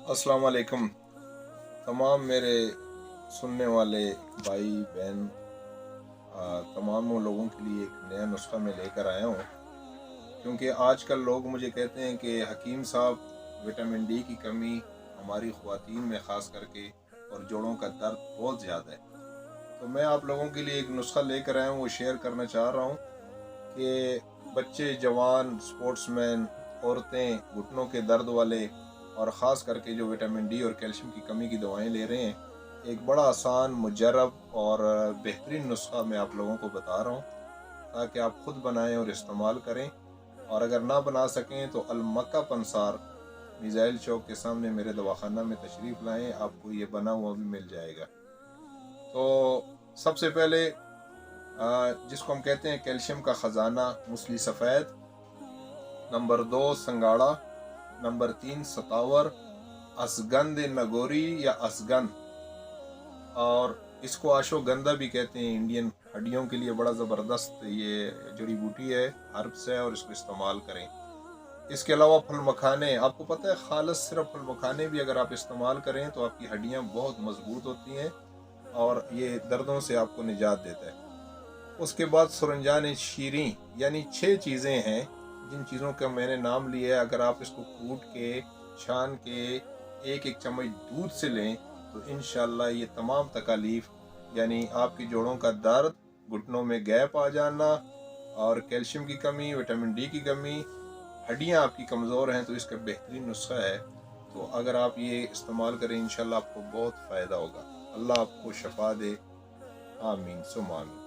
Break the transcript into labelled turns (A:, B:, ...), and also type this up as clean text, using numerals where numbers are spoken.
A: अस्सलाम वालेकुम। तमाम मेरे सुनने वाले भाई बहन, तमाम लोगों के लिए एक नया नुस्खा मैं लेकर आया हूँ। क्योंकि आजकल लोग मुझे कहते हैं कि हकीम साहब, विटामिन डी की कमी हमारी ख़वातीन में ख़ास करके और जोड़ों का दर्द बहुत ज़्यादा है। तो मैं आप लोगों के लिए एक नुस्खा लेकर आया हूँ, वो शेयर करना चाह रहा हूँ कि बच्चे, जवान, स्पोर्ट्समैन, औरतें, घुटनों के दर्द वाले और ख़ास करके जो विटामिन डी और कैल्शियम की कमी की दवाएं ले रहे हैं, एक बड़ा आसान, मुजर्रब और बेहतरीन नुस्खा मैं आप लोगों को बता रहा हूँ ताकि आप ख़ुद बनाएं और इस्तेमाल करें। और अगर ना बना सकें तो अलमक्का पंसार, मिसाइल चौक के सामने मेरे दवाखाना में तशरीफ़ लाएं, आपको ये बना हुआ भी मिल जाएगा। तो सबसे पहले जिसको हम कहते हैं कैल्शियम का ख़जाना, मूसली सफ़ेद। नंबर 2 संगाड़ा। नंबर 3 सतावर, असगंध नगोरी या असगंध, और इसको अश्वगंधा भी कहते हैं। इंडियन हड्डियों के लिए बड़ा ज़बरदस्त ये जड़ी बूटी है, हर्ब्स है, और इसको इस्तेमाल करें। इसके अलावा फल मखाने, आपको पता है खालिस सिर्फ फल मखाने भी अगर आप इस्तेमाल करें तो आपकी हड्डियां बहुत मजबूत होती हैं और ये दर्दों से आपको निजात देता है। उसके बाद सुरंजान शीरी, यानी 6 चीज़ें हैं जिन चीज़ों का मैंने नाम लिया है। अगर आप इसको कूट के, छान के, एक एक चम्मच दूध से लें तो इंशाल्लाह ये तमाम तकालीफ, यानी आपके जोड़ों का दर्द, घुटनों में गैप आ जाना और कैल्शियम की कमी, विटामिन डी की कमी, हड्डियाँ आपकी कमज़ोर हैं, तो इसका बेहतरीन नुस्खा है। तो अगर आप ये इस्तेमाल करें इंशाल्लाह आपको बहुत फ़ायदा होगा। अल्लाह आपको शफा दे। आमीन सुम आमीन।